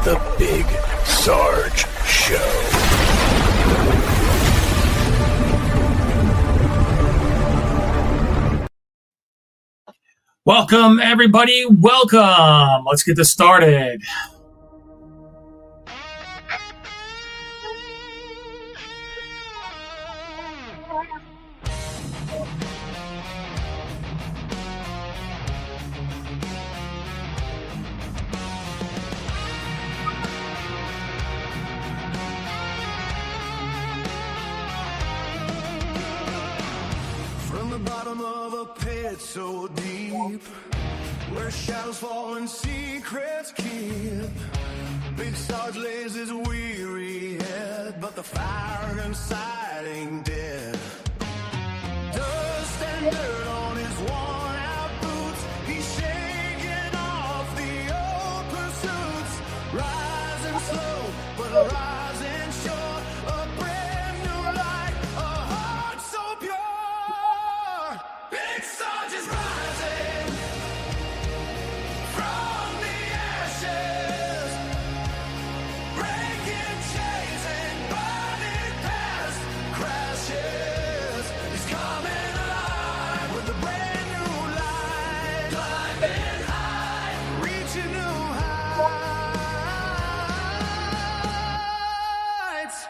The Big Sarge Show. Welcome, everybody. Welcome. Let's get this started. So deep, where shadows fall and secrets keep. Big Sarge lays his weary head, but the fire inside ain't dead. Dust and dirt on his worn out boots, he's shaking off the old pursuits. Rising slow, but rising sure, a brand new light, a heart so pure. Big Sarge is rising from the ashes, breaking chains and burning past crashes. He's coming alive with a brand new light, climbing high, reaching new heights.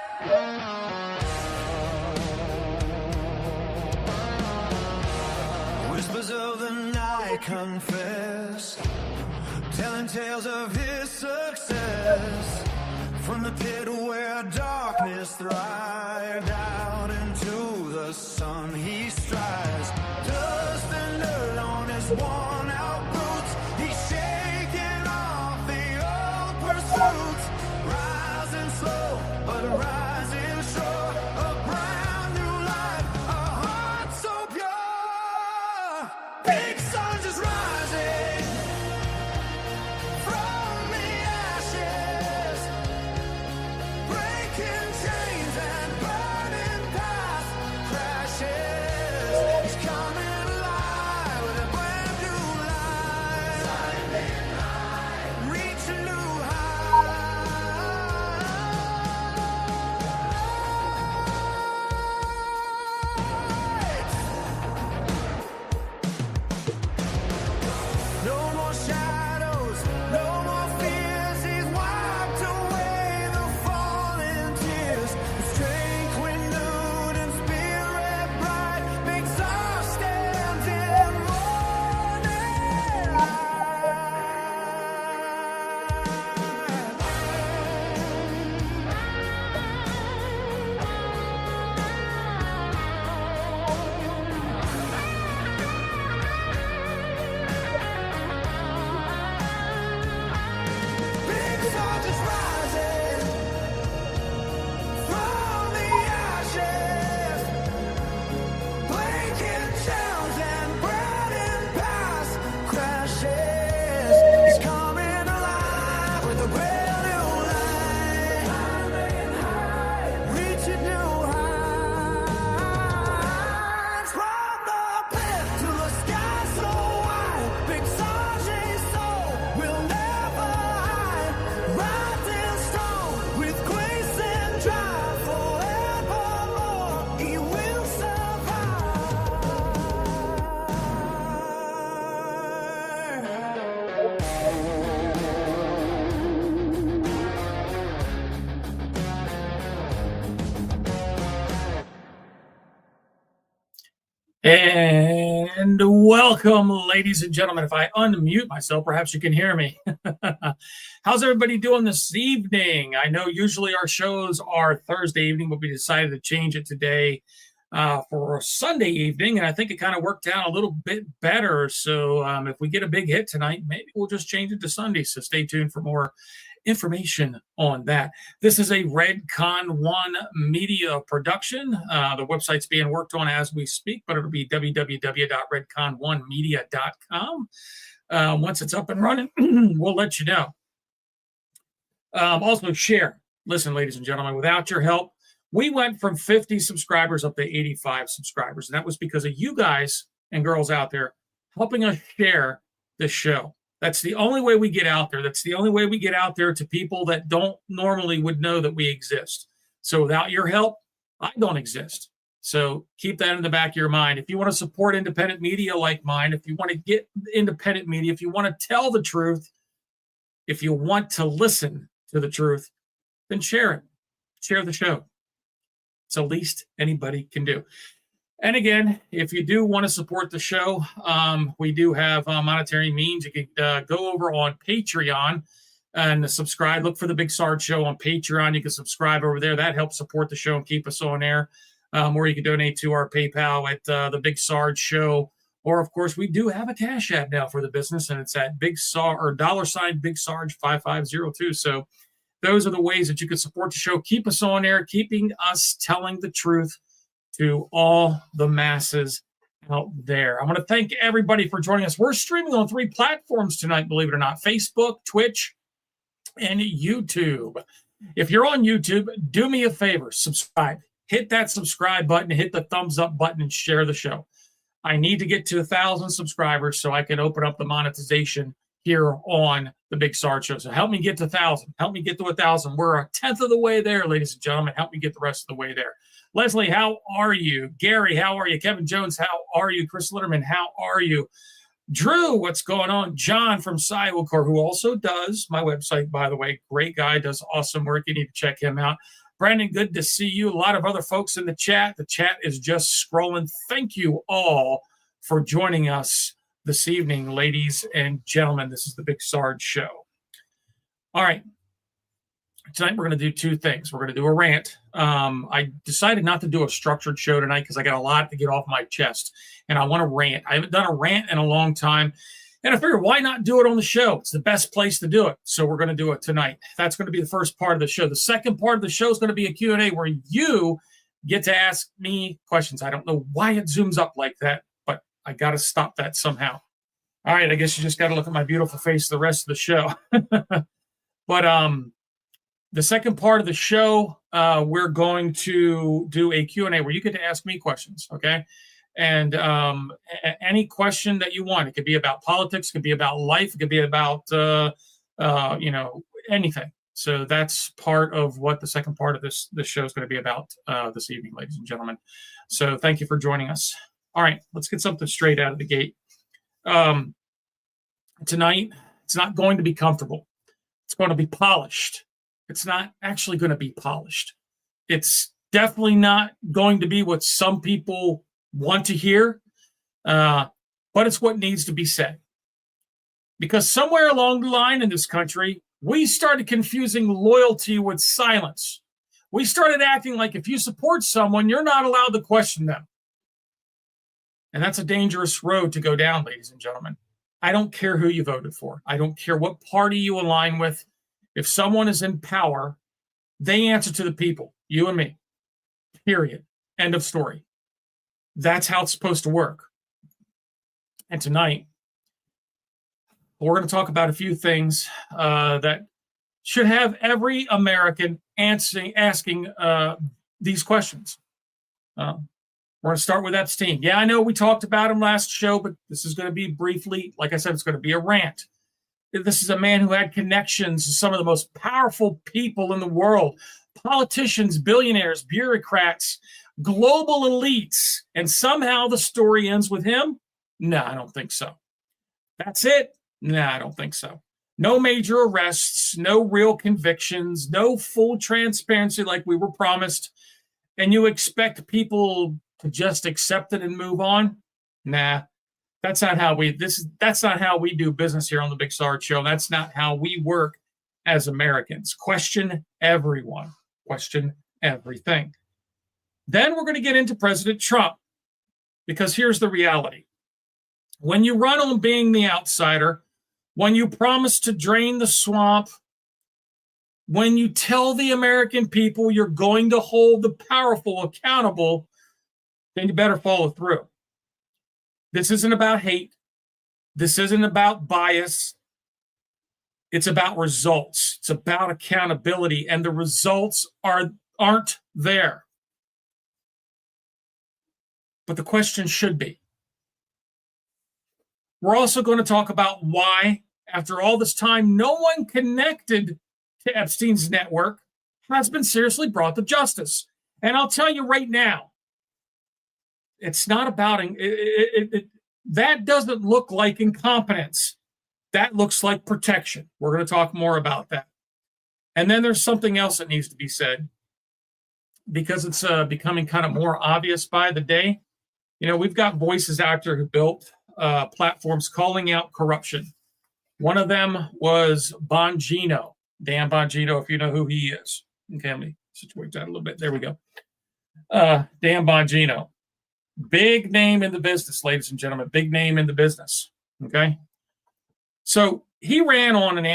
Whispers of the night confess, telling tales of his success. From the pit where darkness thrived, out into the sun he strides. Dust and dirt on his worn out boots, he's shaking off the old pursuits. Rising slow, but rising sure, a brand new life, a heart so pure. Big Sarge is rising from the ashes, breaking chains and burning past crashes. He's coming alive with a brand new life, climbing high, reaching new heights. No more shadows, no more fears. He's wiped away the fallen tears. His strength renewed and spirit bright makes us stand in morning Big Sarge is rising from the ashes, breaking chains and burning past crashes. He's coming alive with a brand new light, climbing high, reaching new heights. From the pit to the sky so wide, Big Sarge's soul will never hide. Rising strong with grace and drive forevermore, he will And welcome, ladies and gentlemen. If I unmute myself, perhaps you can hear me. How's everybody doing this evening? I know usually our shows are Thursday evening, but we decided to change it today for Sunday evening, and I think it kind of worked out a little bit better. So if we get a big hit tonight, maybe we'll just change it to Sunday. So stay tuned for more information on that. This is a Redcon 1 media production. The website's being worked on as we speak, but it'll be www.redcon1media.com. Once it's up and running, we'll let you know. Also share. Listen, ladies and gentlemen, without your help, we went from 50 subscribers up to 85 subscribers. And that was because of you guys and girls out there helping us share this show. That's the only way we get out there. That's the only way we get out there to people that don't normally would know that we exist. So without your help, I don't exist. So keep that in the back of your mind. If you want to support independent media like mine, if you want to get independent media, if you want to tell the truth, if you want to listen to the truth, then share it. Share the show. It's the least anybody can do. And again, if you do want to support the show, we do have monetary means. You can go over on Patreon and subscribe. Look for the Big Sarge Show on Patreon. You can subscribe over there. That helps support the show and keep us on air. Or you can donate to our PayPal at the Big Sarge Show. Or, of course, we do have a Cash App now for the business, and it's at Big Sarge or $ Big Sarge 5502. So those are the ways that you can support the show. Keep us on air, keeping us telling the truth to all the masses out there. I want to thank everybody for joining us. We're streaming on 3 platforms tonight, believe it or not: Facebook, Twitch, and YouTube. If you're on YouTube, do me a favor, subscribe. Hit that subscribe button, hit the thumbs up button, and share the show. I need to get to 1,000 subscribers so I can open up the monetization here on the Big Sarge Show. So help me get to 1,000. Help me get to 1,000. We're a 10th of the way there, ladies and gentlemen. Help me get the rest of the way there. Leslie, how are you? Gary, how are you? Kevin Jones, how are you? Chris Litterman, how are you? Drew, what's going on? John from Cyocor, who also does my website, by the way. Great guy, does awesome work. You need to check him out. Brandon, good to see you. A lot of other folks in the chat. The chat is just scrolling. Thank you all for joining us this evening, ladies and gentlemen. This is the Big Sarge Show. All right. Tonight, we're going to do 2 things. We're going to do a rant. I decided not to do a structured show tonight because I got a lot to get off my chest, and I want to rant. I haven't done a rant in a long time, and I figured, why not do it on the show? It's the best place to do it, so we're going to do it tonight. That's going to be the first part of the show. The second part of the show is going to be a Q&A where you get to ask me questions. I don't know why it zooms up like that, but I got to stop that somehow. All right, I guess you just got to look at my beautiful face the rest of the show. But the second part of the show, we're going to do a Q&A where you get to ask me questions, okay? And any question that you want. It could be about politics, it could be about life, it could be about, anything. So that's part of what the second part of this show is going to be about this evening, ladies and gentlemen. So thank you for joining us. All right, let's get something straight out of the gate. Tonight, it's not going to be comfortable. It's going to be polished. It's not actually going to be polished. It's definitely not going to be what some people want to hear, but it's what needs to be said. Because somewhere along the line in this country, we started confusing loyalty with silence. We started acting like if you support someone, you're not allowed to question them. And that's a dangerous road to go down, ladies and gentlemen. I don't care who you voted for. I don't care what party you align with. If someone is in power, they answer to the people, you and me, period. End of story. That's how it's supposed to work. And tonight, we're going to talk about a few things that should have every American asking these questions. We're going to start with Epstein. Yeah, I know we talked about him last show, but this is going to be briefly, like I said, it's going to be a rant. This is a man who had connections to some of the most powerful people in the world, politicians, billionaires, bureaucrats, global elites, and somehow the story ends with him? No, I don't think so. That's it? No, I don't think so. No major arrests, no real convictions, no full transparency like we were promised, and you expect people to just accept it and move on? Nah. That's not how that's not how we do business here on the Big Sarge Show. That's not how we work as Americans. Question everyone. Question everything. Then we're going to get into President Trump, because here's the reality. When you run on being the outsider, when you promise to drain the swamp, when you tell the American people you're going to hold the powerful accountable, then you better follow through. This isn't about hate. This isn't about bias. It's about results. It's about accountability, and the results aren't there. But the question should be. We're also going to talk about why after all this time, no one connected to Epstein's network has been seriously brought to justice. And I'll tell you right now, it's not about that doesn't look like incompetence. That looks like protection. We're going to talk more about that. And then there's something else that needs to be said because it's becoming kind of more obvious by the day. You know, we've got voices out there who built platforms calling out corruption. One of them was Bongino, Dan Bongino, if you know who he is. Okay, let me situate that a little bit. There we go. Dan Bongino. Big name in the business, ladies and gentlemen. Big name in the business. Okay. So he ran on an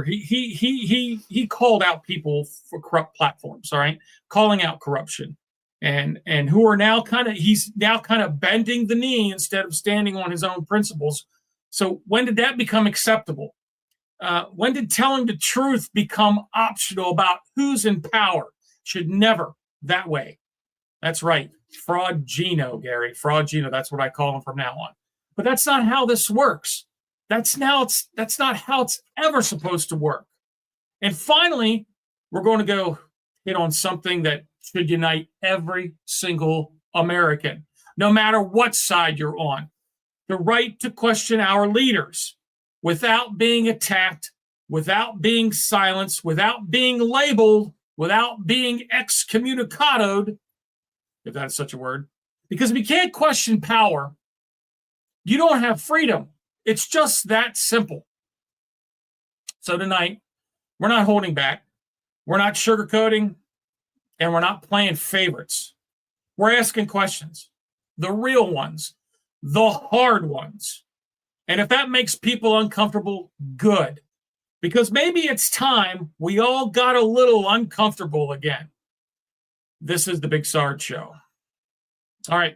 he called out people for corrupt platforms, all right, calling out corruption. And who are now he's now kind of bending the knee instead of standing on his own principles. So when did that become acceptable? When did telling the truth become optional about who's in power? Should never that way. That's right. Fraud Gino, Gary. Fraud Gino. That's what I call him from now on. But that's not how this works. That's not how it's ever supposed to work. And finally, we're going to go hit on something that should unite every single American, no matter what side you're on. The right to question our leaders without being attacked, without being silenced, without being labeled, without being excommunicadoed, if that's such a word. Because if you can't question power, you don't have freedom. It's just that simple. So tonight, we're not holding back. We're not sugarcoating, and we're not playing favorites. We're asking questions, the real ones, the hard ones. And if that makes people uncomfortable, good. Because maybe it's time we all got a little uncomfortable again. This is the Big Sarge Show. All right.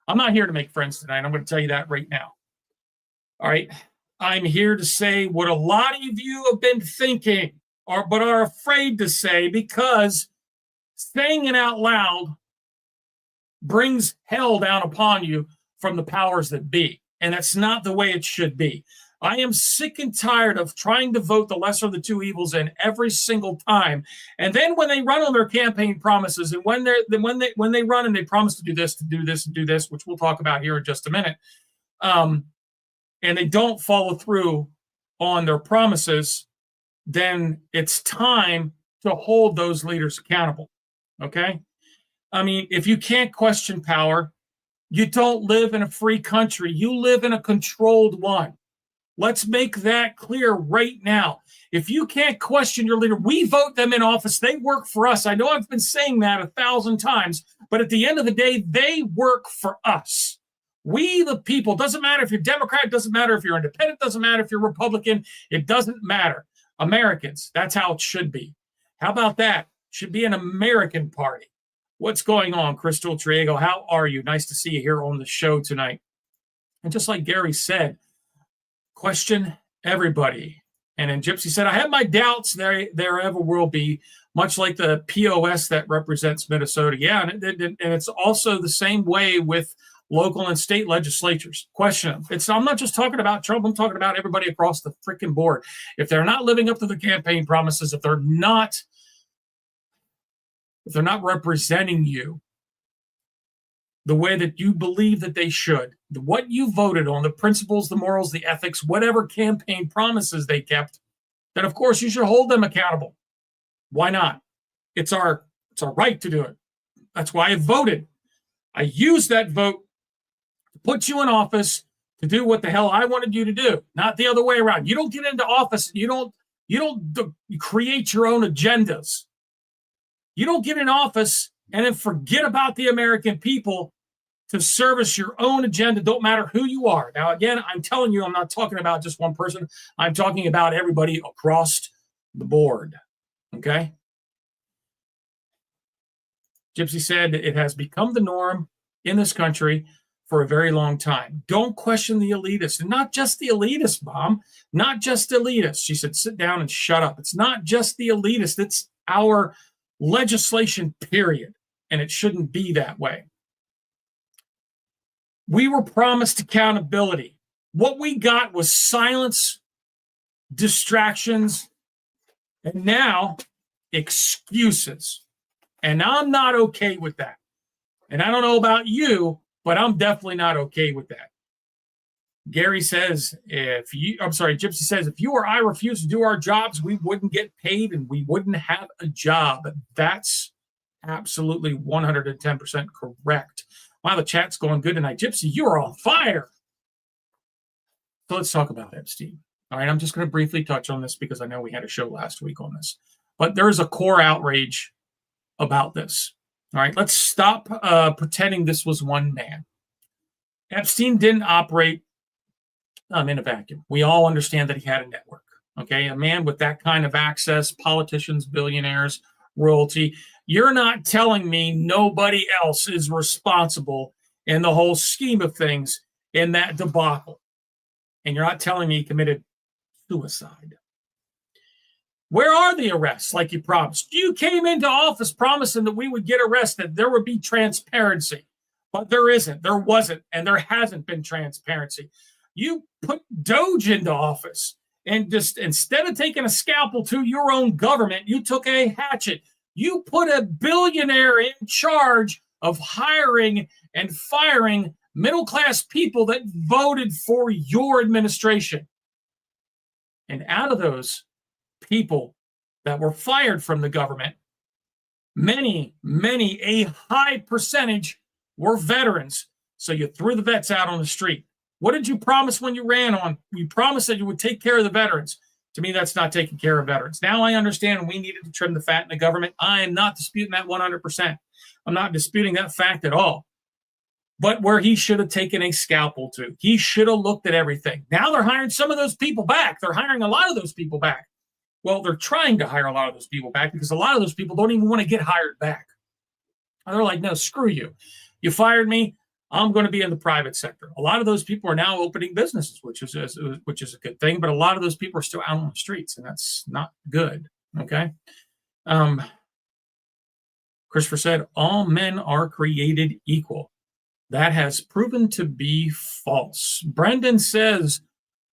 I'm not here to make friends tonight. I'm going to tell you that right now. All right. I'm here to say what a lot of you have been thinking, but are afraid to say, because saying it out loud brings hell down upon you from the powers that be. And that's not the way it should be. I am sick and tired of trying to vote the lesser of the two evils in every single time. And then when they run on their campaign promises, and when they run and they promise to do this, and do this, which we'll talk about here in just a minute, and they don't follow through on their promises, then it's time to hold those leaders accountable. Okay? I mean, if you can't question power, you don't live in a free country. You live in a controlled one. Let's make that clear right now. If you can't question your leader, we vote them in office. They work for us. I know I've been saying that 1,000 times, but at the end of the day, they work for us. We, the people, doesn't matter if you're Democrat, doesn't matter if you're independent, doesn't matter if you're Republican, it doesn't matter. Americans, that's how it should be. How about that? Should be an American party. What's going on, Crystal Triego? How are you? Nice to see you here on the show tonight. And just like Gary said, question everybody. And then Gypsy said, I have my doubts there ever will be, much like the POS that represents Minnesota. Yeah, and it's also the same way with local and state legislatures. Question them. I'm not just talking about Trump. I'm talking about everybody across the freaking board. If they're not living up to the campaign promises, if they're not representing you the way that you believe that they should, what you voted on, the principles, the morals, the ethics, whatever campaign promises they kept, then of course you should hold them accountable. Why not? It's our right to do it. That's why I voted. I used that vote to put you in office to do what the hell I wanted you to do, not the other way around. You don't get into office. You don't create your own agendas. You don't get in office and then forget about the American people to service your own agenda. Don't matter who you are. Now, again, I'm telling you, I'm not talking about just one person. I'm talking about everybody across the board. Okay? Gypsy said it has become the norm in this country for a very long time. Don't question the elitists. And not just the elitists, Mom. Not just elitists. She said, sit down and shut up. It's not just the elitists. It's our legislation, period. And it shouldn't be that way. We were promised accountability. What we got was silence distractions, and now excuses. And I'm not okay with that. And I don't know about you, but I'm definitely not okay with that. Gypsy says, if you or I refuse to do our jobs, we wouldn't get paid and we wouldn't have a job. That's absolutely 110% correct. Wow, the chat's going good tonight. Gypsy, you are on fire. So let's talk about Epstein. All right, I'm just going to briefly touch on this because I know we had a show last week on this. But there's a core outrage about this. All right, let's stop pretending this was one man. Epstein didn't operate in a vacuum. We all understand that he had a network. Okay, a man with that kind of access, politicians, billionaires, royalty. You're not telling me nobody else is responsible in the whole scheme of things in that debacle. And you're not telling me he committed suicide. Where are the arrests like you promised? You came into office promising that we would get arrested. There would be transparency. But there isn't. There wasn't. And there hasn't been transparency. You put Doge into office. And just instead of taking a scalpel to your own government, you took a hatchet. You put a billionaire in charge of hiring and firing middle-class people that voted for your administration. And out of those people that were fired from the government, many, a high percentage were veterans. So you threw the vets out on the street. What did you promise when you ran on? You promised that you would take care of the veterans. To me, that's not taking care of veterans. Now I understand we needed to trim the fat in the government. I am not disputing that 100%. I'm not disputing that fact at all. But where he should have taken a scalpel to, he should have looked at everything. Now they're hiring some of those people back. They're hiring a lot of those people back. Well, they're trying to hire a lot of those people back because a lot of those people don't even want to get hired back. And they're like, no, screw you. You fired me. I'm going to be in the private sector. A lot of those people are now opening businesses, which is a good thing. But a lot of those people are still out on the streets, and that's not good. Okay. Christopher said, all men are created equal. That has proven to be false. Brendan says,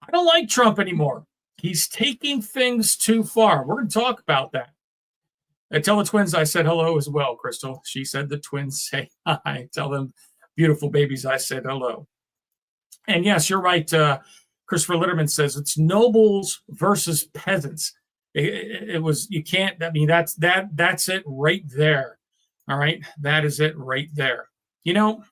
I don't like Trump anymore. He's taking things too far. We're going to talk about that. I tell the twins I said hello as well, Crystal. She said the twins say hi. Tell them, beautiful babies, I said hello. And yes, you're right. Christopher Litterman says it's nobles versus peasants. It was, you can't, I mean, that's it right there. All right. That is it right there. You know,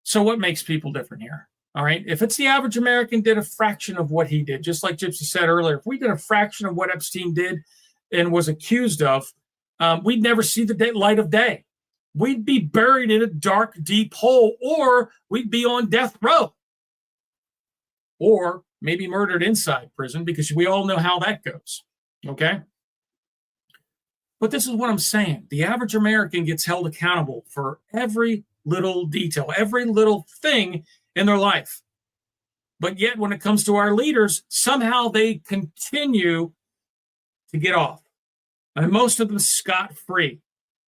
so what makes people different here? All right. If it's the average American did a fraction of what he did, just like Gypsy said earlier, if we did a fraction of what Epstein did and was accused of, we'd never see the light of day. We'd be buried in a dark, deep hole, or we'd be on death row, or maybe murdered inside prison, because we all know how that goes. Okay. But this is what I'm saying. The average American gets held accountable for every little detail, every little thing in their life. But yet when it comes to our leaders, somehow they continue to get off. And most of them scot-free.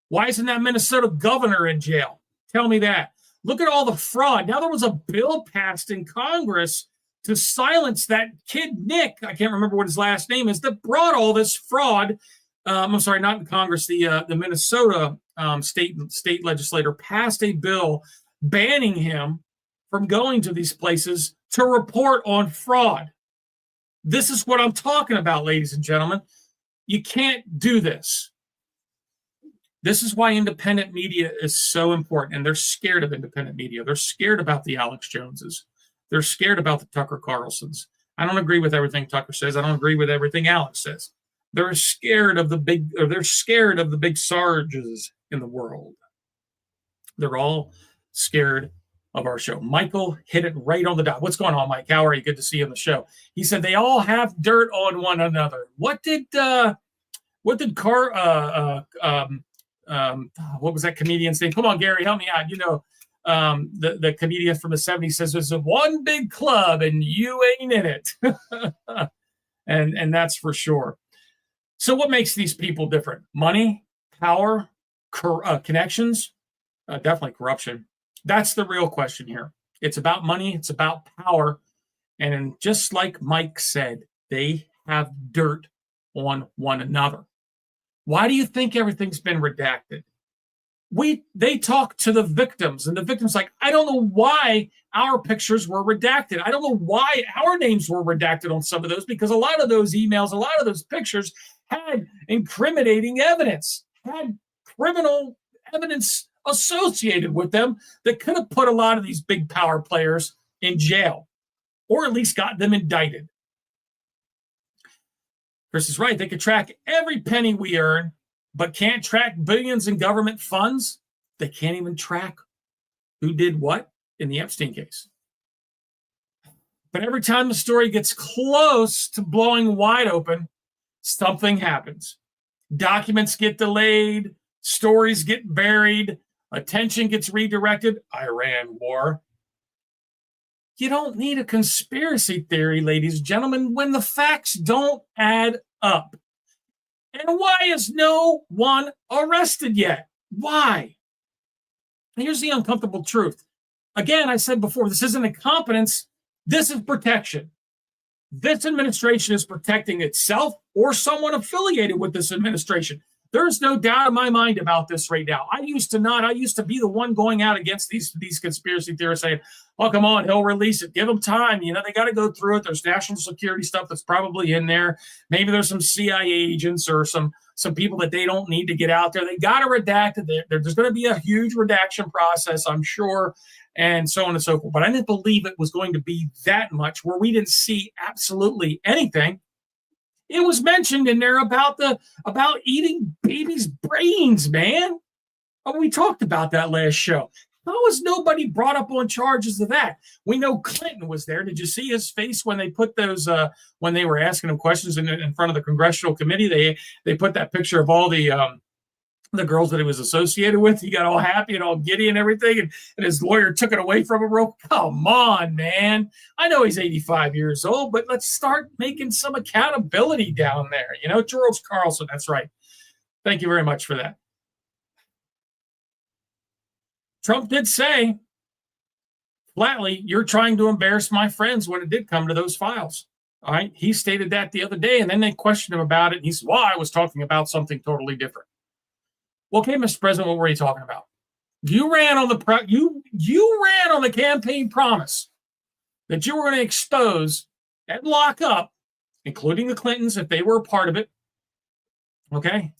Why isn't that Minnesota governor in jail? Tell me that. Look at all the fraud. Now there was a bill passed in Congress to silence that kid, Nick, I can't remember what his last name is, that brought all this fraud. I'm sorry, not in Congress. The Minnesota state legislator passed a bill banning him from going to these places to report on fraud. This is what I'm talking about, ladies and gentlemen. You can't do this. This is why independent media is so important, and they're scared of independent media. They're scared about the Alex Joneses. They're scared about the Tucker Carlsons. I don't agree with everything Tucker says. I don't agree with everything Alex says. They're scared of the big Sarges in the world. They're all scared of our show. Michael hit it right on the dot. What's going on, Mike? How are you? Good to see you on the show. He said they all have dirt on one another. What was that comedian's name? Come on, Gary, help me out. You know, the comedian from the 70s says there's one big club and you ain't in it. and that's for sure. So what makes these people different? Money, power, connections, definitely corruption. That's the real question here. It's about money. It's about power. And just like Mike said, They have dirt on one another. Why do you think everything's been redacted? They talk to the victims, and the victims like, I don't know why our pictures were redacted. I don't know why our names were redacted on some of those, because a lot of those emails, a lot of those pictures had incriminating evidence, had criminal evidence associated with them that could have put a lot of these big power players in jail, or at least got them indicted. Chris is right. They could track every penny we earn, but can't track billions in government funds. They can't even track who did what in the Epstein case. But every time the story gets close to blowing wide open, something happens. Documents get delayed, stories get buried, attention gets redirected. Iran war. You don't need a conspiracy theory, ladies and gentlemen, when the facts don't add up. And why is no one arrested yet? Why? Here's the uncomfortable truth. Again, I said before, this isn't incompetence. This is protection. This administration is protecting itself or someone affiliated with this administration. There's no doubt in my mind about this right now. I used to be the one going out against these conspiracy theorists saying, oh, come on, he'll release it. Give them time. You know, they got to go through it. There's national security stuff that's probably in there. Maybe there's some CIA agents or some people that they don't need to get out there. They got to redact it. There's going to be a huge redaction process, I'm sure, and so on and so forth. But I didn't believe it was going to be that much where we didn't see absolutely anything. It was mentioned in there about eating babies' brains, man. Oh, we talked about that last show. How was nobody brought up on charges of that? We know Clinton was there. Did you see his face when they put those when they were asking him questions in front of the congressional committee? They put that picture of all the girls that he was associated with. He got all happy and all giddy and everything, and his lawyer took it away from him. Come on, man. I know he's 85 years old, but let's start making some accountability down there. You know, Charles Carlson, that's right. Thank you very much for that. Trump did say flatly, you're trying to embarrass my friends when it did come to those files. All right. He stated that the other day, and then they questioned him about it. And he said, well, I was talking about something totally different. Well, okay, Mr. President, what were you talking about? You ran on the campaign promise that you were going to expose and lock up, including the Clintons, if they were a part of it. Okay?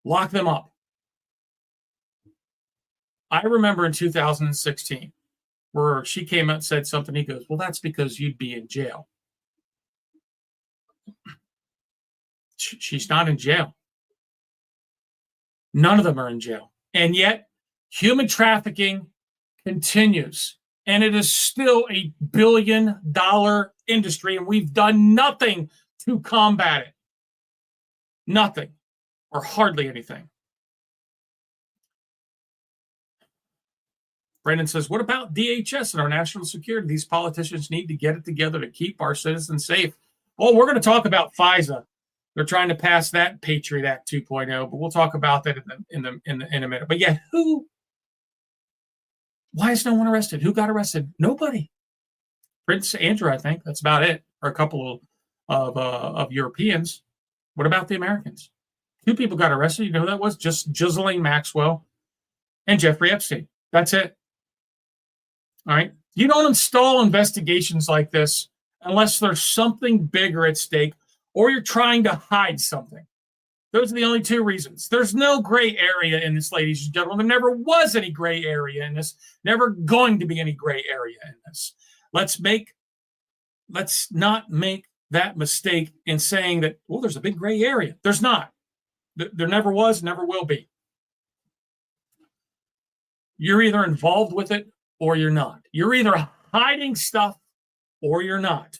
Lock them up. I remember in 2016 where she came out and said something. He goes, well, that's because you'd be in jail. She's not in jail. None of them are in jail. And yet, human trafficking continues. And it is still a billion-dollar industry, and we've done nothing to combat it. Nothing, or hardly anything. Brendan says, what about DHS and our national security? These politicians need to get it together to keep our citizens safe. Well, we're going to talk about FISA. They're trying to pass that Patriot Act 2.0, but we'll talk about that in a minute. But yeah, why is no one arrested? Who got arrested? Nobody. Prince Andrew, I think. That's about it. Or a couple of Europeans. What about the Americans? 2 people got arrested. You know who that was? Just Ghislaine Maxwell and Jeffrey Epstein. That's it. All right. You don't install investigations like this unless there's something bigger at stake, or you're trying to hide something. Those are the only 2 reasons. There's no gray area in this, ladies and gentlemen. There never was any gray area in this. Never going to be any gray area in this. Let's not make that mistake in saying that, well, there's a big gray area. There's not. There never was, never will be. You're either involved with it or you're not. You're either hiding stuff or you're not.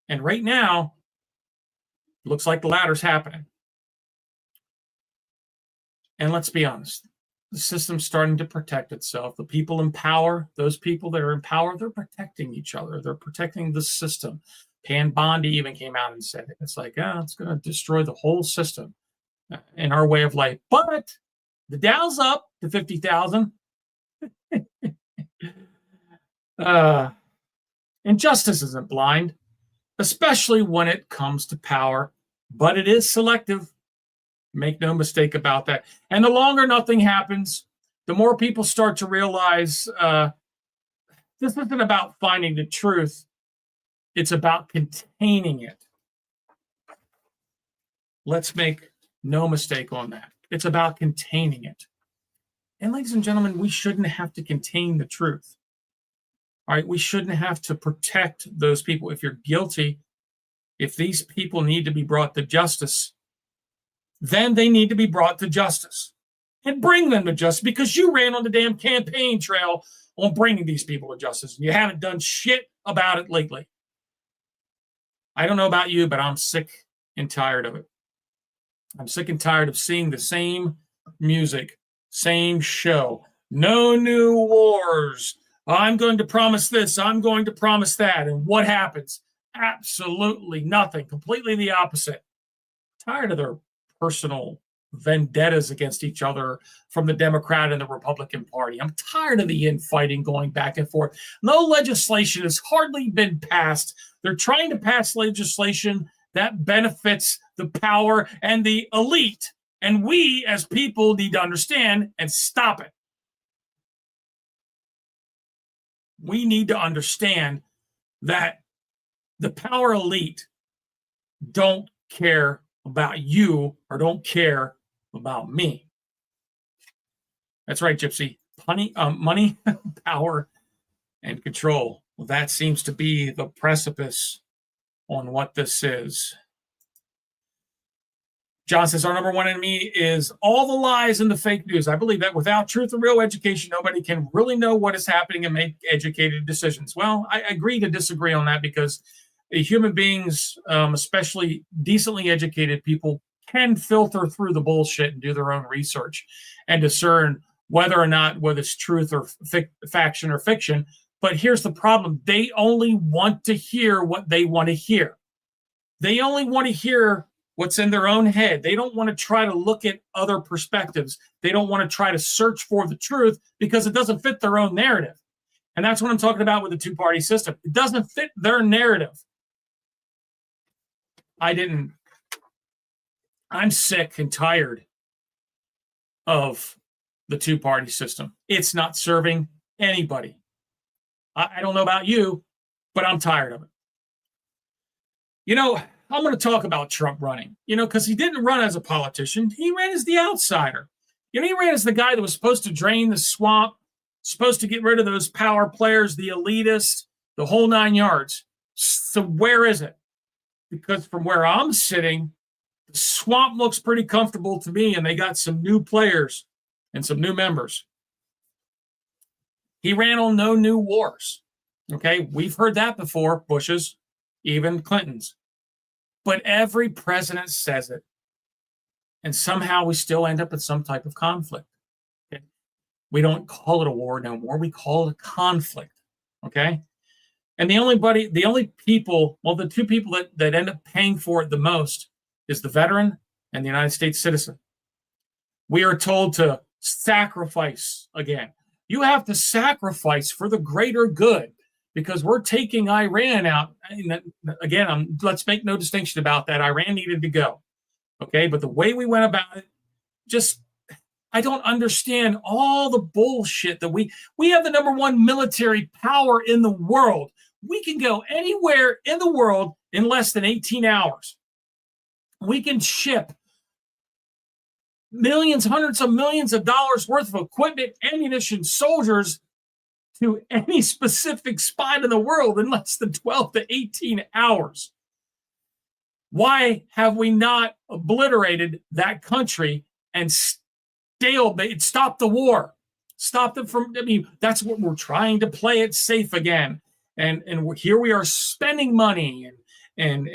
And right now, looks like the latter's happening. And let's be honest, the system's starting to protect itself. The people in power, those people that are in power, they're protecting each other. They're protecting the system. Pam Bondi even came out and said it. It's like, it's going to destroy the whole system in our way of life. But the Dow's up to 50,000. And justice isn't blind. especially when it comes to power. But it is selective. Make no mistake about that. And the longer nothing happens, the more people start to realize this isn't about finding the truth. It's about containing it. Let's make no mistake on that. It's about containing it. And ladies and gentlemen, we shouldn't have to contain the truth. All right, we shouldn't have to protect those people. If you're guilty, if these people need to be brought to justice, then they need to be brought to justice. And bring them to justice, because you ran on the damn campaign trail on bringing these people to justice. And you haven't done shit about it lately. I don't know about you, but I'm sick and tired of it. I'm sick and tired of seeing the same music, same show. No new wars. I'm going to promise this. I'm going to promise that. And what happens? Absolutely nothing. Completely the opposite. Tired of their personal vendettas against each other from the Democrat and the Republican Party. I'm tired of the infighting going back and forth. No legislation has hardly been passed. They're trying to pass legislation that benefits the power and the elite. And we as people need to understand and stop it. We need to understand that the power elite don't care about you or don't care about me. That's right, Gypsy. Money, power, and control. Well, that seems to be the precipice on what this is. John says, our number one enemy is all the lies and the fake news. I believe that without truth and real education, nobody can really know what is happening and make educated decisions. Well, I agree to disagree on that, because human beings, especially decently educated people, can filter through the bullshit and do their own research and discern whether or not it's truth or faction or fiction. But here's the problem. They only want to hear what they want to hear. They only want to hear what's in their own head. They don't want to try to look at other perspectives. They don't want to try to search for the truth because it doesn't fit their own narrative. And that's what I'm talking about with the two-party system. It doesn't fit their narrative. I'm sick and tired of the two-party system. It's not serving anybody. I don't know about you, but I'm tired of it. You know, I'm going to talk about Trump running, because he didn't run as a politician. He ran as the outsider. He ran as the guy that was supposed to drain the swamp, supposed to get rid of those power players, the elitists, the whole 9 yards. So where is it? Because from where I'm sitting, the swamp looks pretty comfortable to me, and they got some new players and some new members. He ran on no new wars. Okay, we've heard that before, Bush's, even Clinton's. But every president says it. And somehow we still end up in some type of conflict. Okay? We don't call it a war no more. We call it a conflict. Okay? And the only people, the two people that end up paying for it the most is the veteran and the United States citizen. We are told to sacrifice again. You have to sacrifice for the greater good, because we're taking Iran out. Again, let's make no distinction about that. Iran needed to go. Okay, but the way we went about it, I don't understand all the bullshit that we have the number one military power in the world. We can go anywhere in the world in less than 18 hours. We can ship millions, hundreds of millions of dollars worth of equipment, ammunition, soldiers to any specific spot in the world in less than 12 to 18 hours. Why have we not obliterated that country and stopped the war? Stopped them from, that's what we're trying to play it safe again. And here we are spending money, and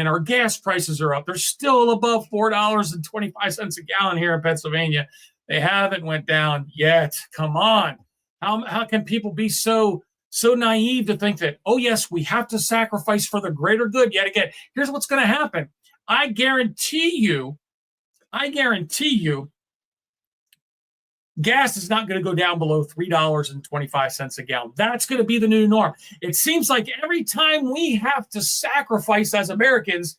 our gas prices are up. They're still above $4.25 a gallon here in Pennsylvania. They haven't went down yet. Come on. How can people be so naive to think that, oh, yes, we have to sacrifice for the greater good yet again? Here's what's going to happen. I guarantee you, gas is not going to go down below $3.25 a gallon. That's going to be the new norm. It seems like every time we have to sacrifice as Americans,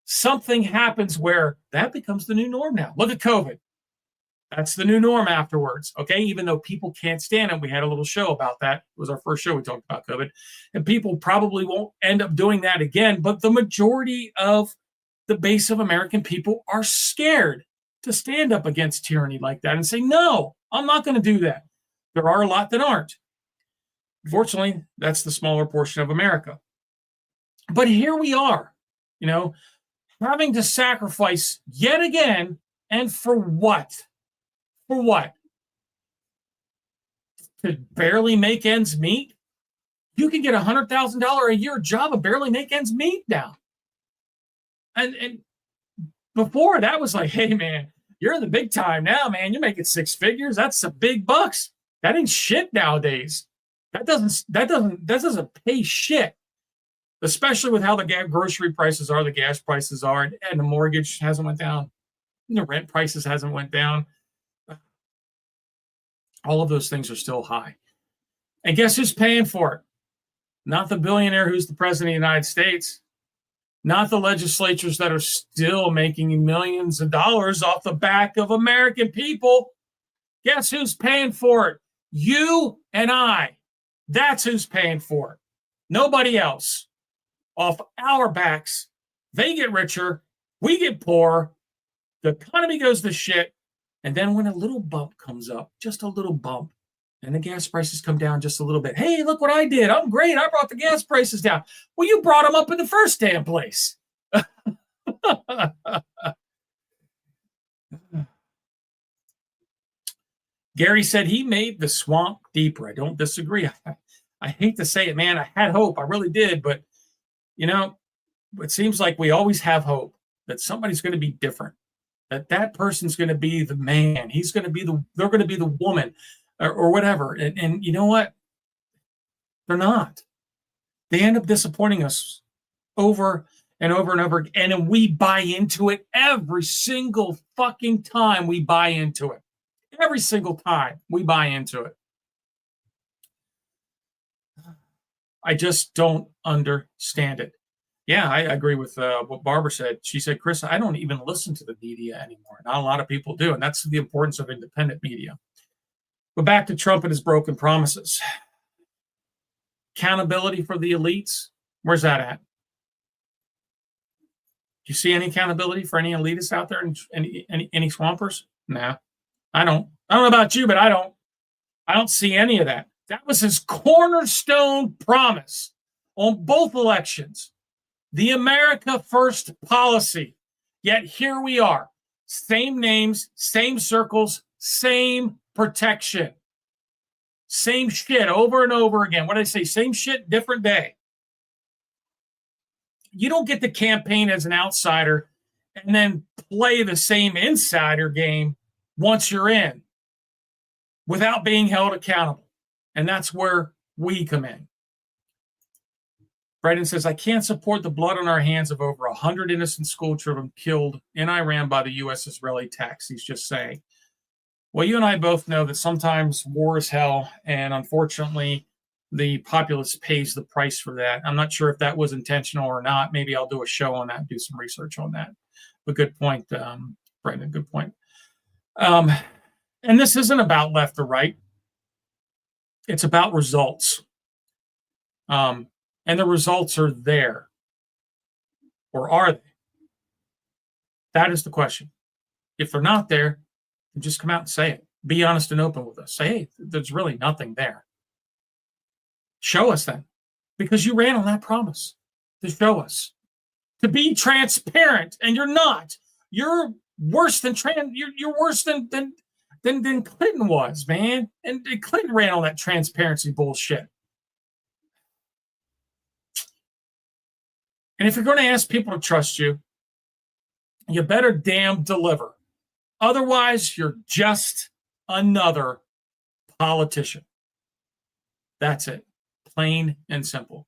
something happens where that becomes the new norm now. Look at COVID. That's the new norm afterwards, okay? Even though people can't stand it. We had a little show about that. It was our first show we talked about COVID. And people probably won't end up doing that again, but the majority of the base of American people are scared to stand up against tyranny like that and say, no, I'm not going to do that. There are a lot that aren't. Fortunately, that's the smaller portion of America. But here we are, having to sacrifice yet again, and for what? For what? To barely make ends meet? You can get a $100,000 a year job and barely make ends meet now. And before that was like, hey man, you're in the big time now, man. You're making six figures. That's some big bucks. That ain't shit nowadays. That doesn't pay shit. Especially with how the grocery prices are, the gas prices are, and the mortgage hasn't went down. And the rent prices hasn't went down. All of those things are still high. And guess who's paying for it? Not the billionaire who's the president of the United States. Not the legislatures that are still making millions of dollars off the back of American people. Guess who's paying for it? You and I. That's who's paying for it. Nobody else. Off our backs, they get richer, we get poor, the economy goes to shit, and then when a little bump comes up, just a little bump, and the gas prices come down just a little bit. Hey, look what I did. I'm great. I brought the gas prices down. Well, you brought them up in the first damn place. Gary said he made the swamp deeper. I don't disagree. I hate to say it, man. I had hope. I really did. But, it seems like we always have hope that somebody's going to be different, that person's going to be the man. They're going to be the woman or whatever. And you know what? They're not. They end up disappointing us over and over and over again. And we buy into it every single fucking time we buy into it. Every single time we buy into it. I just don't understand it. Yeah, I agree with what Barbara said. She said, Chris, I don't even listen to the media anymore. Not a lot of people do. And that's the importance of independent media. But back to Trump and his broken promises. Accountability for the elites. Where's that at? Do you see any accountability for any elitists out there and any swampers? Nah, I don't. I don't know about you, but I don't. I don't see any of that. That was his cornerstone promise on both elections. The America First policy. Yet here we are. Same names, same circles, same protection. Same shit over and over again. What did I say? Same shit, different day. You don't get to campaign as an outsider and then play the same insider game once you're in without being held accountable. And that's where we come in. Brendan says, I can't support the blood on our hands of over 100 innocent school children killed in Iran by the U.S.-Israeli attacks. He's just saying. Well, you and I both know that sometimes war is hell, and unfortunately, the populace pays the price for that. I'm not sure if that was intentional or not. Maybe I'll do a show on that and do some research on that. But good point, Brendan, good point. And this isn't about left or right. It's about results. And the results are there. Or are they? That is the question. If they're not there, then just come out and say it. Be honest and open with us. Say, hey, there's really nothing there. Show us then. Because you ran on that promise to show us. To be transparent, and you're not. You're worse than you're worse than Clinton was, man. And Clinton ran on that transparency bullshit. And if you're going to ask people to trust you, you better damn deliver. Otherwise, you're just another politician. That's it. Plain and simple.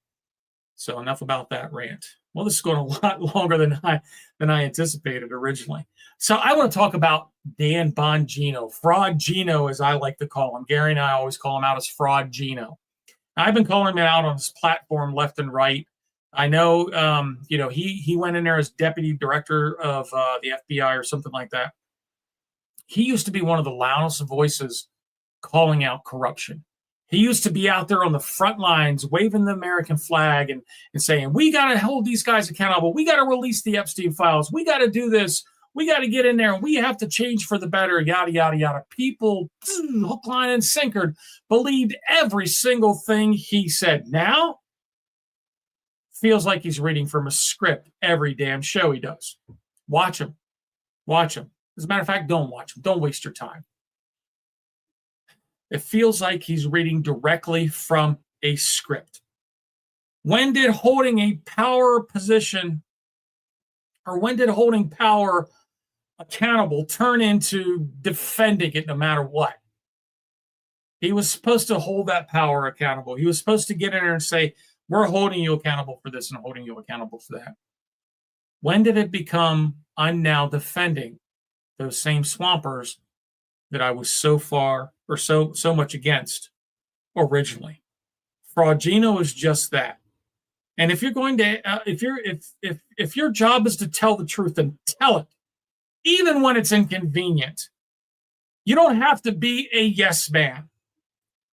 So enough about that rant. Well, this is going a lot longer than I anticipated originally. So I want to talk about Dan Bongino, Fraud Gino, as I like to call him. Gary and I always call him out as Fraud Gino. I've been calling him out on his platform left and right. I know, he went in there as deputy director of the FBI or something like that. He used to be one of the loudest voices calling out corruption. He used to be out there on the front lines waving the American flag and saying, we got to hold these guys accountable. We got to release the Epstein files. We got to do this. We got to get in there. We have to change for the better, yada, yada, yada. People, hook, line, and sinker, believed every single thing he said. Now, feels like he's reading from a script every damn show he does. Watch him. Watch him. As a matter of fact, don't watch him. Don't waste your time. It feels like he's reading directly from a script. When did holding a power position, or when did holding power accountable turn into defending it no matter what? He was supposed to hold that power accountable. He was supposed to get in there and say, we're holding you accountable for this and holding you accountable for that. When did it become, I'm now defending those same swampers that I was so much against originally? Fraudino is just that. And if you're going to, if your job is to tell the truth, then tell it, even when it's inconvenient. You don't have to be a yes man.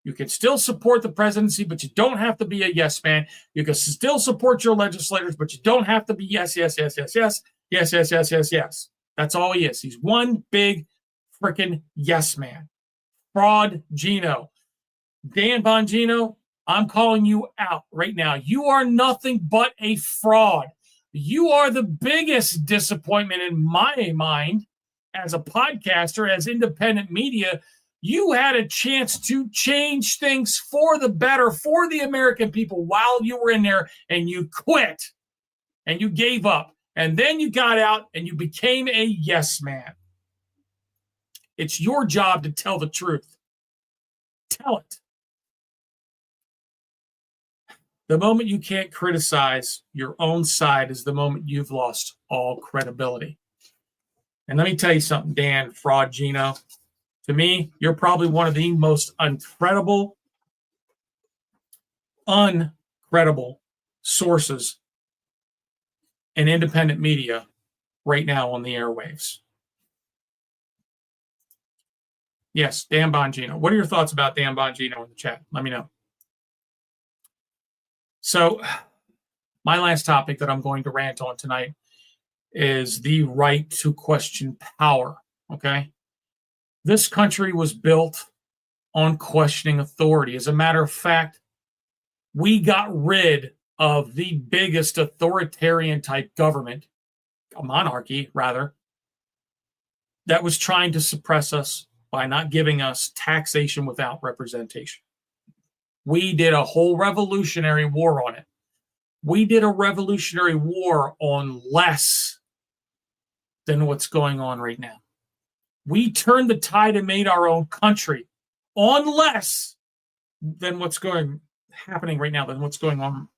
You can still support the presidency, but you don't have to be a yes man. You can still support your legislators, but you don't have to be yes, yes, yes, yes, yes, yes, yes, yes, yes, yes. That's all he is. He's one big freaking yes man. Fraud Gino. Dan Bongino, I'm calling you out right now. You are nothing but a fraud. You are the biggest disappointment in my mind as a podcaster, as independent media. You had a chance to change things for the better for the American people while you were in there, and you quit and you gave up. And then you got out and you became a yes man. It's your job to tell the truth. Tell it. The moment you can't criticize your own side is the moment you've lost all credibility. And let me tell you something, Dan Fraud Gino. To me, you're probably one of the most uncredible sources in independent media right now on the airwaves. Yes, Dan Bongino. What are your thoughts about Dan Bongino in the chat? Let me know. So, my last topic that I'm going to rant on tonight is the right to question power. Okay? This country was built on questioning authority. As a matter of fact, we got rid of the biggest authoritarian type government, a monarchy rather, that was trying to suppress us by not giving us taxation without representation. We did a whole revolutionary war on it. We did a revolutionary war on less than what's going on right now. We turned the tide and made our own country on less than what's happening right now, than what's going on,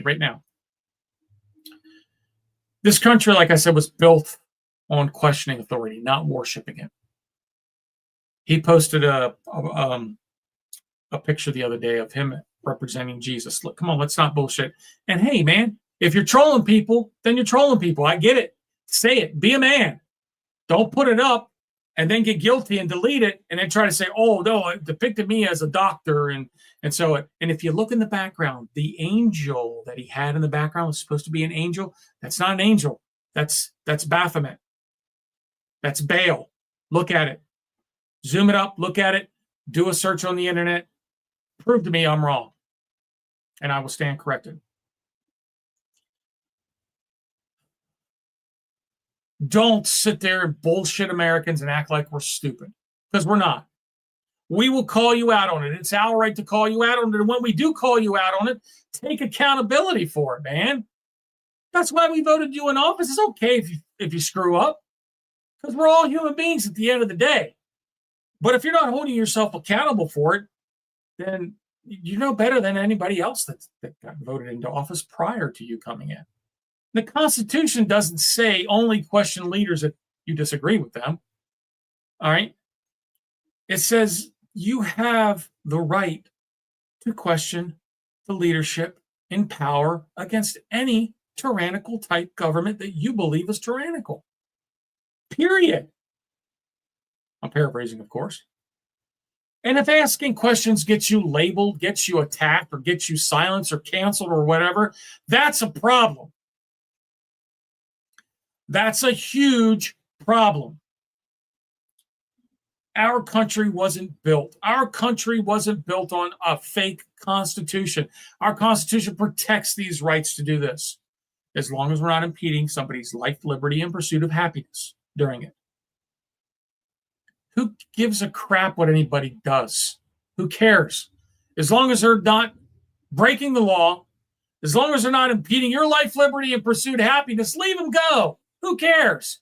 right now. This country, like I said, was built on questioning authority, not worshiping it. He posted a picture the other day of him representing Jesus. Look, come on, let's not bullshit. And hey, man, if you're trolling people, then you're trolling people. I get it. Say it. Be a man. Don't put it up and then get guilty and delete it and then try to say, oh, no, it depicted me as a doctor. And if you look in the background, the angel that he had in the background was supposed to be an angel. That's not an angel. That's Baphomet. That's Baal. Look at it. Zoom it up. Look at it. Do a search on the internet. Prove to me I'm wrong. And I will stand corrected. Don't sit there and bullshit Americans and act like we're stupid, because we're not. We will call you out on it. It's our right to call you out on it. And when we do call you out on it, take accountability for it, man. That's why we voted you in office. It's okay if you screw up, because we're all human beings at the end of the day. But if you're not holding yourself accountable for it, then you're no better than anybody else that got voted into office prior to you coming in. The Constitution doesn't say only question leaders if you disagree with them. All right. It says you have the right to question the leadership in power against any tyrannical type government that you believe is tyrannical. Period. I'm paraphrasing, of course. And if asking questions gets you labeled, gets you attacked, or gets you silenced or canceled or whatever, that's a problem. That's a huge problem. Our country wasn't built. Our country wasn't built on a fake constitution. Our constitution protects these rights to do this, as long as we're not impeding somebody's life, liberty, and pursuit of happiness during it. Who gives a crap what anybody does? Who cares? As long as they're not breaking the law, as long as they're not impeding your life, liberty, and pursuit of happiness, leave them go. Who cares?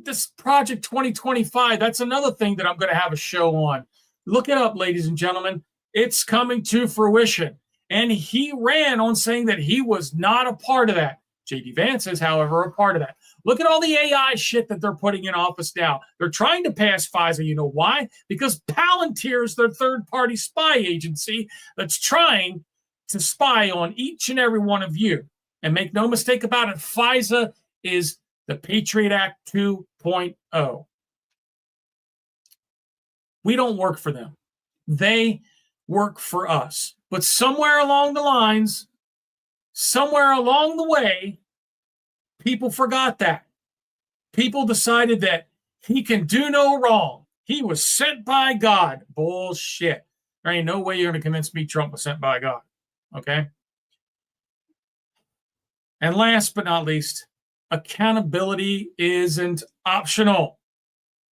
This Project 2025, that's another thing that I'm going to have a show on. Look it up, ladies and gentlemen. It's coming to fruition. And he ran on saying that he was not a part of that. J.D. Vance is, however, a part of that. Look at all the AI shit that they're putting in office now. They're trying to pass FISA. You know why? Because Palantir is their third-party spy agency that's trying to spy on each and every one of you. And make no mistake about it, FISA is the Patriot Act 2.0. We don't work for them. They work for us. But somewhere along the lines, somewhere along the way, people forgot that. People decided that he can do no wrong. He was sent by God. Bullshit. There ain't no way you're going to convince me Trump was sent by God. Okay? And last but not least, accountability isn't optional.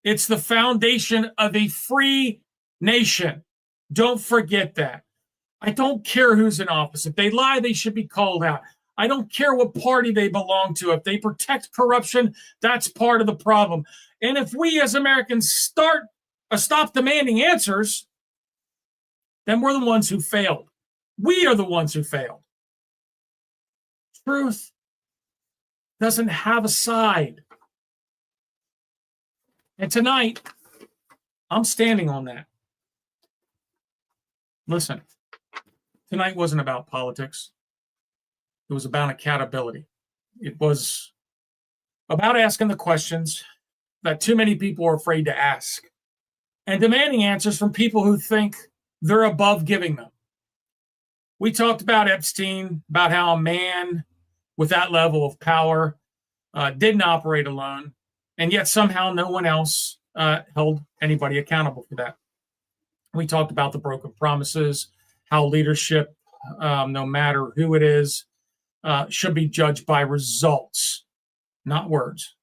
It's the foundation of a free nation. Don't forget that. I don't care who's in office. If they lie, they should be called out. I don't care what party they belong to. If they protect corruption, that's part of the problem. And if we as Americans stop demanding answers, then we're the ones who failed. We are the ones who failed. Truth doesn't have a side. And tonight, I'm standing on that. Listen, tonight wasn't about politics. It was about accountability. It was about asking the questions that too many people are afraid to ask and demanding answers from people who think they're above giving them. We talked about Epstein, about how a man with that level of power didn't operate alone, and yet somehow no one else held anybody accountable for that. We talked about the broken promises, how leadership, no matter who it is, should be judged by results, not words.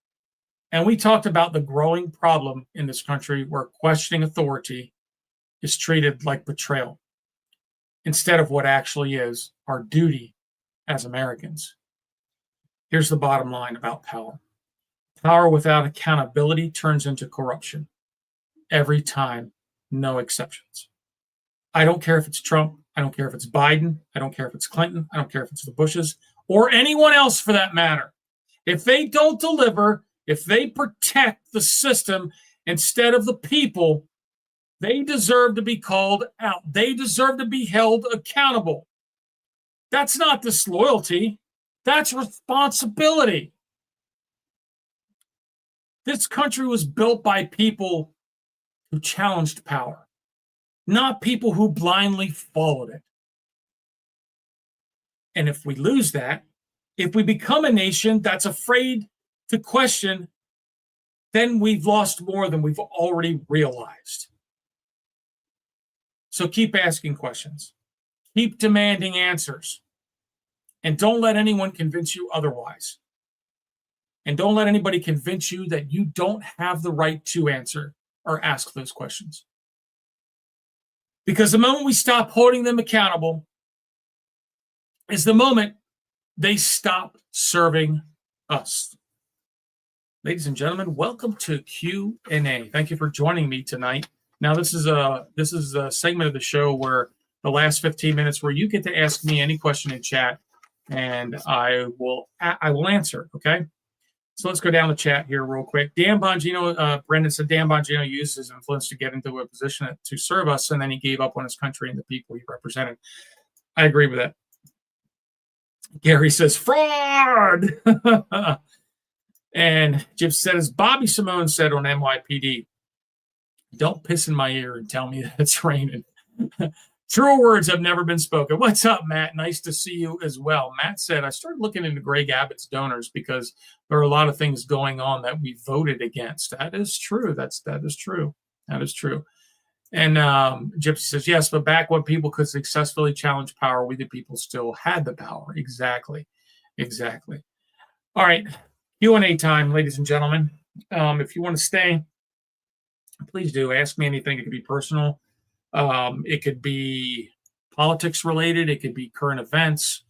And we talked about the growing problem in this country where questioning authority is treated like betrayal instead of what actually is our duty as Americans. Here's the bottom line about power. Power without accountability turns into corruption. Every time, no exceptions. I don't care if it's Trump. I don't care if it's Biden. I don't care if it's Clinton. I don't care if it's the Bushes or anyone else for that matter. If they don't deliver, if they protect the system instead of the people, they deserve to be called out. They deserve to be held accountable. That's not disloyalty. That's responsibility. This country was built by people who challenged power, not people who blindly followed it. And if we lose that, if we become a nation that's afraid to question, then we've lost more than we've already realized. So keep asking questions. Keep demanding answers. And don't let anyone convince you otherwise. And don't let anybody convince you that you don't have the right to answer or ask those questions. Because the moment we stop holding them accountable is the moment they stop serving us. Ladies and gentlemen, welcome to Q&A. Thank you for joining me tonight. Now, this is a segment of the show where the last 15 minutes where you get to ask me any question in chat. and I will answer. Okay. So let's go down the chat here real quick. Dan Bongino, Brendan said Dan Bongino used his influence to get into a position to serve us, and then he gave up on his country and the people he represented. I agree with that. Gary says fraud. And Jim said, as Bobby Simone said on NYPD, don't piss in my ear and tell me that it's raining. True words have never been spoken. What's up, Matt? Nice to see you as well. Matt said, I started looking into Greg Abbott's donors because there are a lot of things going on that we voted against. That is true. That is true. That is true. And Gypsy says, yes, but back when people could successfully challenge power, we the people still had the power. Exactly. Exactly. All right. Q&A time, ladies and gentlemen. If you want to stay, please do. Ask me anything. It could be personal. It could be politics related. It could be current events.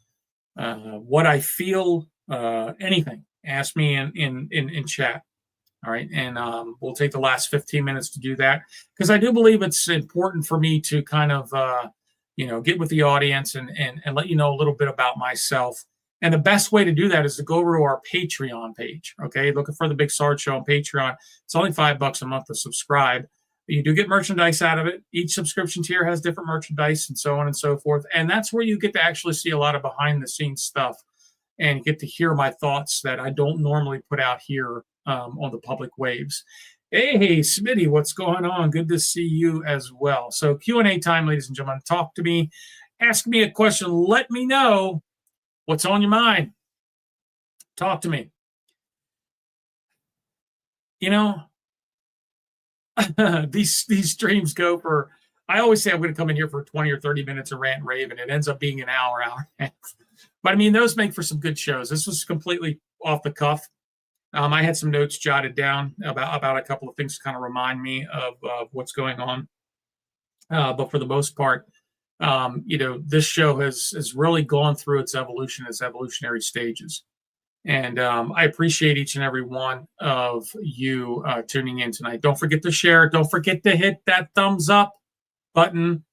What I feel, anything. Ask me in chat. All right. And we'll take the last 15 minutes to do that because I do believe it's important for me to kind of, get with the audience and let you know a little bit about myself. And the best way to do that is to go over to our Patreon page. Okay. Looking for the Big Sarge Show on Patreon. It's only $5 a month to subscribe. You do get merchandise out of it. Each subscription tier has different merchandise and so on and so forth. And that's where you get to actually see a lot of behind the scenes stuff and get to hear my thoughts that I don't normally put out here on the public waves. Hey, Smitty, what's going on? Good to see you as well. So Q&A time, ladies and gentlemen. Talk to me. Ask me a question. Let me know what's on your mind. Talk to me. These streams go for, I always say I'm going to come in here for 20 or 30 minutes of rant and rave, and it ends up being an hour and a half. But I mean, those make for some good shows. This was completely off the cuff. I had some notes jotted down about a couple of things to kind of remind me of what's going on. But for the most part, this show has really gone through its evolution, its evolutionary stages. And I appreciate each and every one of you tuning in tonight. Don't forget to share. Don't forget to hit that thumbs up button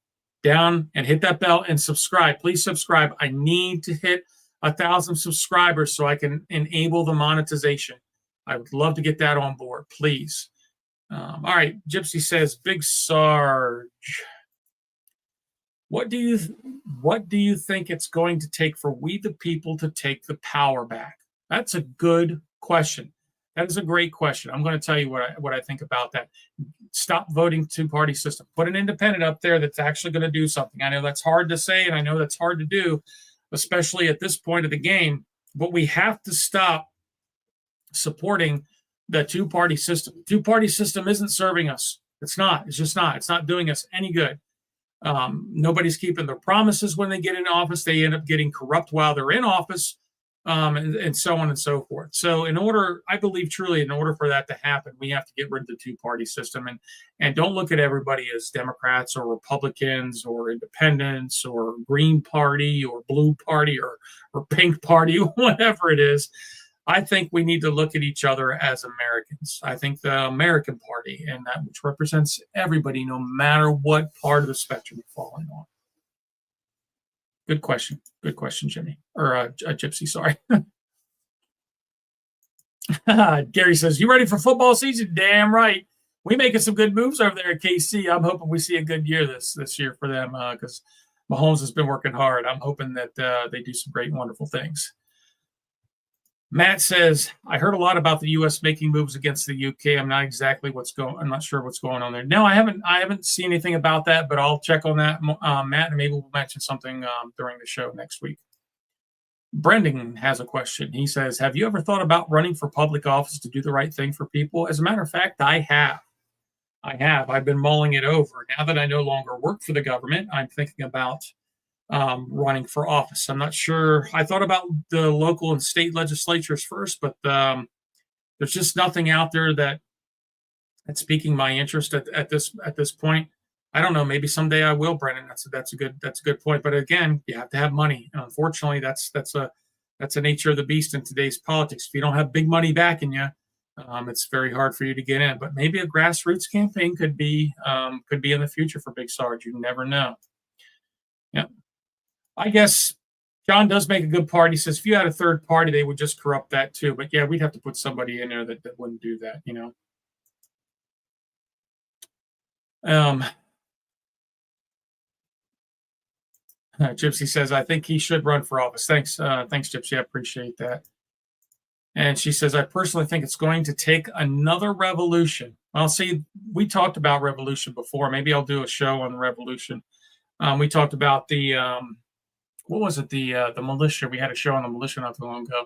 down and hit that bell and subscribe. Please subscribe. I need to hit 1,000 subscribers so I can enable the monetization. I would love to get that on board, please. All right. Gypsy says, Big Sarge, what do you think it's going to take for we the people to take the power back? That's a good question. That is a great question. I'm going to tell you what I think about that. Stop voting two-party system. Put an independent up there that's actually going to do something. I know that's hard to say, and I know that's hard to do, especially at this point of the game. But we have to stop supporting the two-party system. Two-party system isn't serving us. It's not. It's just not. It's not doing us any good. Nobody's keeping their promises when they get in office. They end up getting corrupt while they're in office. And so on and so forth. So I believe truly in order for that to happen, we have to get rid of the two-party system and don't look at everybody as Democrats or Republicans or independents or Green Party or Blue Party or Pink Party, whatever it is. I think we need to look at each other as Americans. I think the American Party, and that which represents everybody, no matter what part of the spectrum you're falling on. Good question. Good question, Jimmy. Or Gypsy, sorry. Gary says, you ready for football season? Damn right. We making some good moves over there at KC. I'm hoping we see a good year this year for them because Mahomes has been working hard. I'm hoping that they do some great, wonderful things. Matt says, I heard a lot about the U.S. making moves against the UK. I'm not sure what's going on there. No, I haven't seen anything about that, but I'll check on that, Matt, and maybe we'll mention something during the show next week. Brendan has a question. He says, have you ever thought about running for public office to do the right thing for people? As a matter of fact, I have. I've been mulling it over. Now that I no longer work for the government, I'm thinking about running for office. I'm not sure. I thought about the local and state legislatures first, but there's just nothing out there that's piquing my interest at this point. I don't know. Maybe someday I will, Brennan. That's a good point. But again, you have to have money, and unfortunately, that's a nature of the beast in today's politics. If you don't have big money backing you, it's very hard for you to get in. But maybe a grassroots campaign could be in the future for Big Sarge. You never know. Yeah. I guess John does make a good part. He says if you had a third party, they would just corrupt that too. But yeah, we'd have to put somebody in there that wouldn't do that, you know. Gypsy says, I think he should run for office. Thanks, Gypsy. I appreciate that. And she says, I personally think it's going to take another revolution. Well, see, we talked about revolution before. Maybe I'll do a show on the revolution. We talked about the what was it? The militia. We had a show on the militia not too long ago,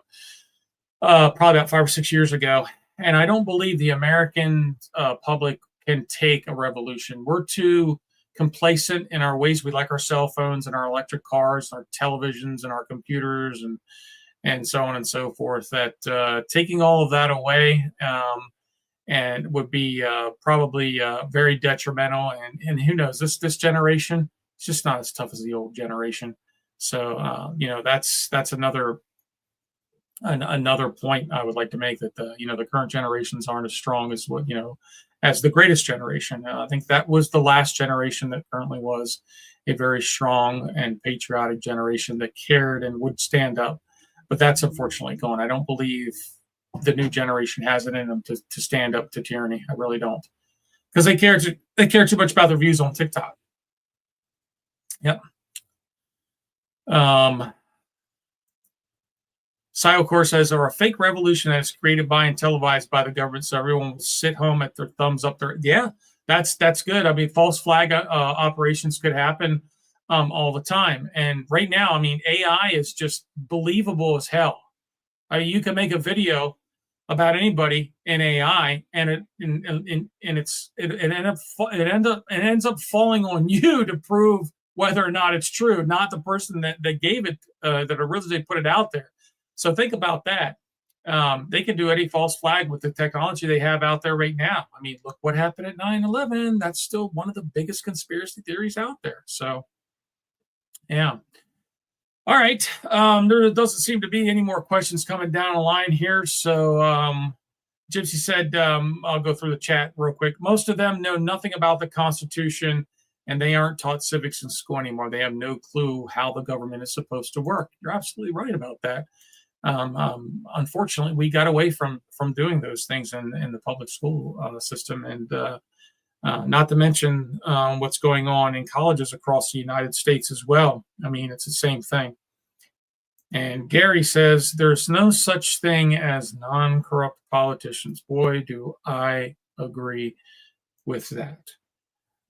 probably about 5 or 6 years ago. And I don't believe the American public can take a revolution. We're too complacent in our ways. We like our cell phones and our electric cars, our televisions and our computers and so on and so forth, that taking all of that away and would be probably very detrimental. And who knows, this generation, it's just not as tough as the old generation. So, you know, that's another point I would like to make, that the current generations aren't as strong as as the greatest generation. I think that was the last generation that currently was a very strong and patriotic generation that cared and would stand up. But that's unfortunately gone. I don't believe the new generation has it in them to stand up to tyranny. I really don't, because they care too much about their views on TikTok. Yep. Core says, or a fake revolution that is created by and televised by the government, so everyone will sit home at their thumbs up there. Yeah, that's good. I mean, false flag operations could happen all the time. And right now, I mean, AI is just believable as hell. I mean, you can make a video about anybody in AI, and it ends up falling on you to prove whether or not it's true, not the person that gave it, that originally put it out there. So think about that. They can do any false flag with the technology they have out there right now. I mean, look what happened at 9/11. That's still one of the biggest conspiracy theories out there. So, yeah. All right. There doesn't seem to be any more questions coming down the line here. So, Gypsy said, I'll go through the chat real quick. Most of them know nothing about the Constitution, and they aren't taught civics in school anymore. They have no clue how the government is supposed to work. You're absolutely right about that. Unfortunately, we got away from doing those things in the public school system, and not to mention what's going on in colleges across the United States as well. I mean, it's the same thing. And Gary says, there's no such thing as non-corrupt politicians. Boy, do I agree with that.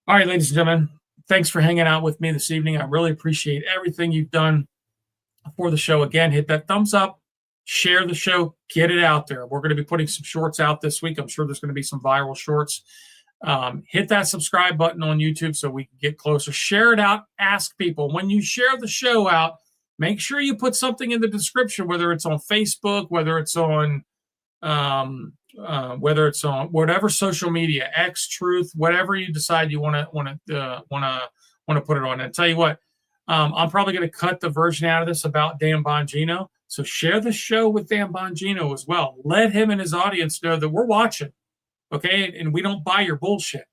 All right, ladies and gentlemen, thanks for hanging out with me this evening. I really appreciate everything you've done for the show. Again, hit that thumbs up, share the show, get it out there. We're going to be putting some shorts out this week. I'm sure there's going to be some viral shorts. Hit that subscribe button on YouTube so we can get closer. Share it out. Ask people. When you share the show out, make sure you put something in the description, whether it's on Facebook, whether it's on whatever social media, X, Truth, whatever you decide you want to put it on. And tell you what, I'm probably going to cut the version out of this about Dan Bongino. So share the show with Dan Bongino as well. Let him and his audience know that we're watching, okay? And we don't buy your bullshit.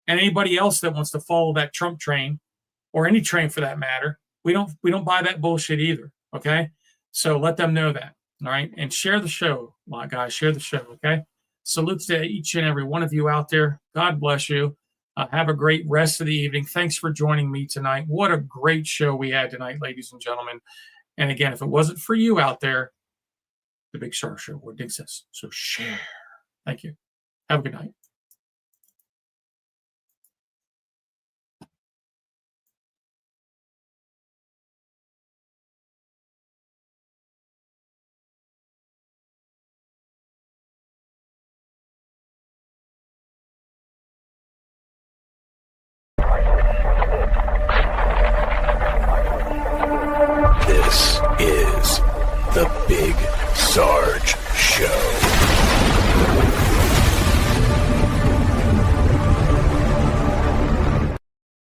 And anybody else that wants to follow that Trump train, or any train for that matter, we don't buy that bullshit either, okay? So let them know that, all right? And share the show, my guys. Share the show, okay? Salutes to each and every one of you out there. God bless you. Have a great rest of the evening. Thanks for joining me tonight. What a great show we had tonight, ladies and gentlemen. And again, if it wasn't for you out there, the Big Sarge Show wouldn't exist. So share. Thank you. Have a good night.